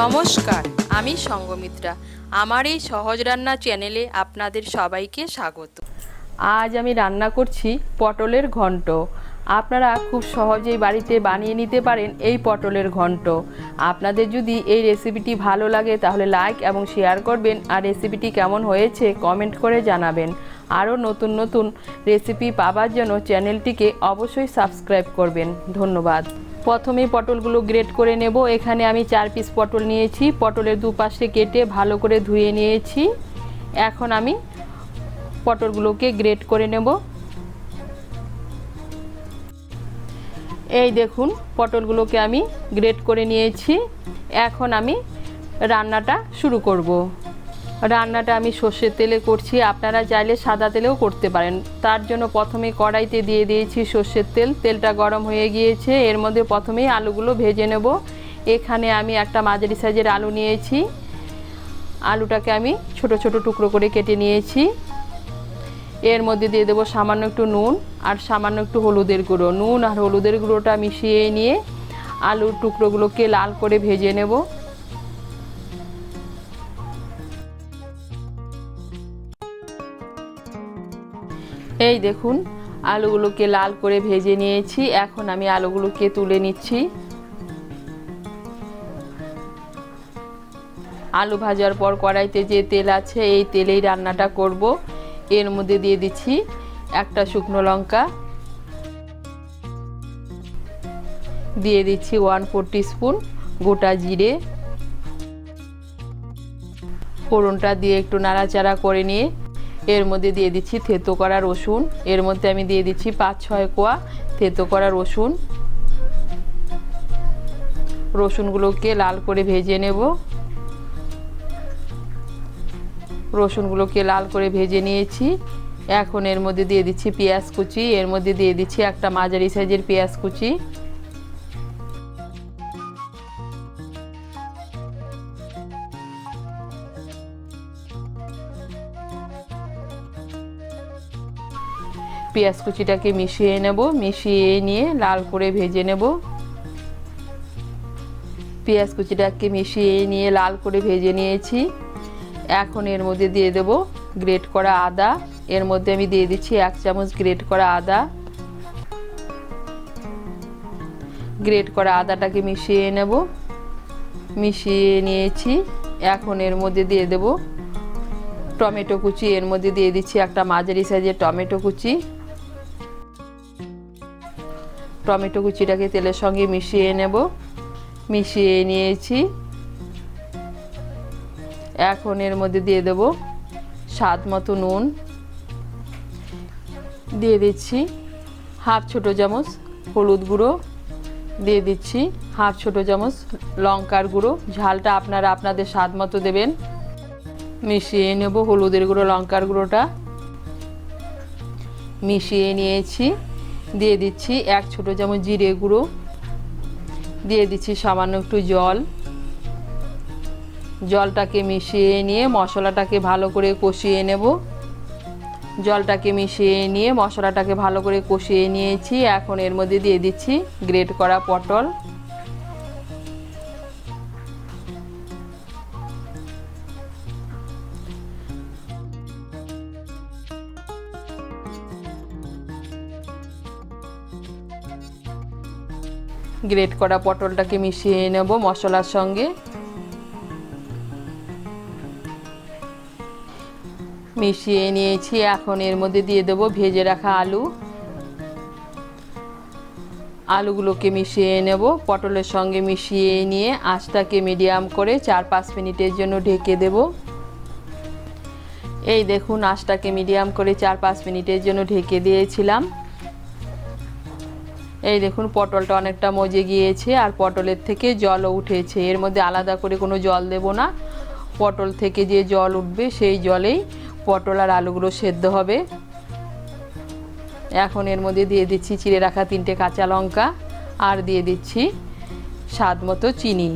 নমস্কার, আমি সঙ্গমিত্রা। আমার এই সহজ রান্না চ্যানেলে আপনাদের সবাইকে স্বাগত। আজ আমি রান্না করছি পটলের ঘন্ট। আপনারা খুব সহজেই বাড়িতে বানিয়ে নিতে পারেন এই পটলের ঘন্ট। আপনাদের যদি এই রেসিপিটি ভালো লাগে তাহলে লাইক এবং শেয়ার করবেন, আর রেসিপিটি কেমন হয়েছে কমেন্ট করে জানাবেন। আরও নতুন নতুন রেসিপি পাওয়ার জন্য চ্যানেলটিকে অবশ্যই সাবস্ক্রাইব করবেন। ধন্যবাদ। প্রথমে পটলগুলো গ্রেট করে নেব। এখানে আমি 4 পিস পটল নিয়েছি। পটলের দুপাশে কেটে ভালো করে ধুয়ে নিয়েছি। এখন আমি পটলগুলোকে গ্রেট করে নেব। এই দেখুন, পটলগুলোকে আমি গ্রেট করে নিয়েছি। এখন আমি রান্নাটা শুরু করব। রান্নাটা আমি সর্ষের তেলে করছি, আপনারা চাইলে সাদা তেলেও করতে পারেন। তার জন্য প্রথমে কড়াইতে দিয়ে দিয়েছি সর্ষের তেল। তেলটা গরম হয়ে গিয়েছে। এর মধ্যে প্রথমেই আলুগুলো ভেজে নেব। এখানে আমি একটা মাঝারি সাইজের আলু নিয়েছি। আলুটাকে আমি ছোট ছোট টুকরো করে কেটে নিয়েছি। এর মধ্যে দিয়ে দেবো সামান্য একটু নুন আর সামান্য একটু হলুদের গুঁড়ো। নুন আর হলুদের গুঁড়োটা মিশিয়ে নিয়ে আলুর টুকরোগুলোকে লাল করে ভেজে নেব। এই দেখুন, আলুগুলোকে লাল করে ভেজে নিয়েছি। এখন আমি আলুগুলোকে তুলে নিচ্ছি। আলু ভাজার পর কড়াইতে যে তেল আছে এই তেলেই রান্নাটা করব। এর মধ্যে দিয়ে দিচ্ছি একটা শুকনো লঙ্কা, দিয়ে দিচ্ছি 1/4 টিস্পুন গোটা জিরে। ফোড়নটা দিয়ে একটু নাড়াচাড়া করে নিয়ে এর মধ্যে দিয়ে দিচ্ছি থেতো করা রসুন। এর মধ্যে আমি দিয়ে দিচ্ছি 5-6 কোয়া থেতো করা রসুন। রসুনগুলোকে লাল করে ভেজে নেব। রসুনগুলোকে লাল করে ভেজে নিয়েছি। এখন এর মধ্যে দিয়ে দিচ্ছি পেঁয়াজ কুচি। এর মধ্যে দিয়ে দিচ্ছি একটা মাঝারি সাইজের পেঁয়াজ কুচি। পেঁয়াজ কুচিটাকে মিশিয়ে নেব। মিশিয়ে নিয়ে লাল করে ভেজে নেব। পেঁয়াজ কুচিটাকে মিশিয়ে নিয়ে লাল করে ভেজে নিয়েছি। এখন এর মধ্যে দিয়ে দেব গ্রেট করা আদা। এর মধ্যে আমি দিয়ে দিচ্ছি 1 চামচ গ্রেট করা আদা। গ্রেট করা আদাটাকে মিশিয়ে নেব। মিশিয়ে নিয়েছি। এখন এর মধ্যে দিয়ে দেব টমেটো কুচি। এর মধ্যে দিয়ে দিচ্ছি একটা মাঝারি সাইজের টমেটো কুচি। টমেটো কুচিটাকে তেলের সঙ্গে মিশিয়ে নেব। মিশিয়ে নিয়েছি। এখন এর মধ্যে দিয়ে দেব স্বাদ মতো নুন। দিয়ে দিচ্ছি হাফ ছোট চামচ হলুদ গুঁড়ো। দিয়ে দিচ্ছি হাফ ছোট চামচ লঙ্কার গুঁড়ো। ঝালটা আপনারা আপনাদের স্বাদ মতো দেবেন। মিশিয়ে নেব হলুদের গুঁড়ো লঙ্কার গুঁড়োটা। মিশিয়ে নিয়েছি। দিয়ে দিচ্ছি 1 ছোট চামচ জিরে গুঁড়ো। দিয়ে দিচ্ছি সামান্য একটু জল। জলটাকে মিশিয়ে নিয়ে মশলাটাকে ভালো করে কষিয়ে নেব। জলটাকে মিশিয়ে নিয়ে মশলাটাকে ভালো করে কষিয়ে নিয়েছি। এখন এর মধ্যে দিয়ে দিচ্ছি গ্রেট করা পটল। গ্রেট করা পটলটাকে মিশিয়ে নেব মশলার সঙ্গে। মিশিয়ে নিয়েছি। এখন এর মধ্যে দিয়ে দেব ভেজে রাখা আলু। আলুগুলোকে মিশিয়ে নেব। পটলের সঙ্গে মিশিয়ে নিয়ে আঁচটাকে মিডিয়াম করে 4-5 মিনিটের জন্য ঢেকে দেব। এই দেখুন, আঁচটাকে মিডিয়াম করে 4-5 মিনিটের জন্য ঢেকে দিয়েছিলাম। এই দেখুন, পটলটা অনেকটা মজে গিয়েছে আর পটলের থেকে জলও উঠেছে। এর মধ্যে আলাদা করে কোনো জল দেব না। পটল থেকে যে জল উঠবে সেই জলেই পটল আর আলুগুলো সেদ্ধ হবে। এখন এর মধ্যে দিয়ে দিচ্ছি চিড়ে রাখা 3টে কাঁচা লঙ্কা আর দিয়ে দিচ্ছি স্বাদ মতো চিনি।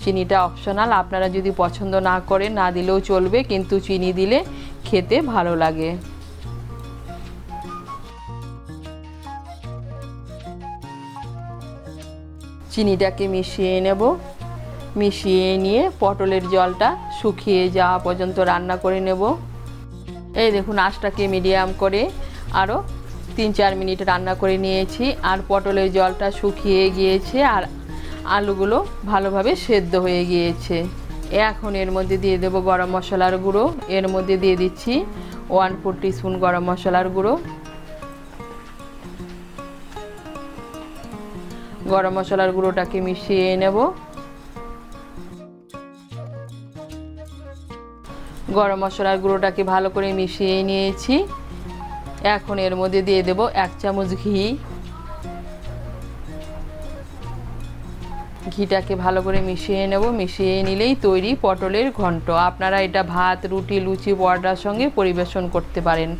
চিনিটা অপশনাল, আপনারা যদি পছন্দ না করেন না দিলেও চলবে, কিন্তু চিনি দিলে খেতে ভালো লাগে। চিনিটাকে মিশিয়ে নেব। মিশিয়ে নিয়ে পটলের জলটা শুকিয়ে যাওয়া পর্যন্ত রান্না করে নেব। এই দেখুন, আঁচটাকে মিডিয়াম করে আরও 3-4 মিনিট রান্না করে নিয়েছি। আর পটলের জলটা শুকিয়ে গিয়েছে আর আলুগুলো ভালোভাবে সেদ্ধ হয়ে গিয়েছে। এখন এর মধ্যে দিয়ে দেব গরম মশলার গুঁড়ো। এর মধ্যে দিয়ে দিচ্ছি 1/4 টিস্পুন গরম মশলার গুঁড়ো। গরম মশলার গুঁড়োটাকে মিশিয়ে নেব। গরম মশলার গুঁড়োটাকে ভালো করে মিশিয়ে নিয়েছি। এখন এর মধ্যে দিয়ে দেব 1 চামচ ঘি। ঘিটাকে ভালো করে মিশিয়ে নেব। মিশিয়ে নিলেই তৈরি পটলের ঘন্ট। আপনারা এটা ভাত, রুটি, লুচি, পরোটার সঙ্গে পরিবেশন করতে পারেন।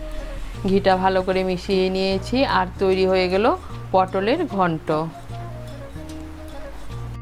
ঘিটা ভালো করে মিশিয়ে নিয়েছি আর তৈরি হয়ে গেল পটলের ঘন্ট।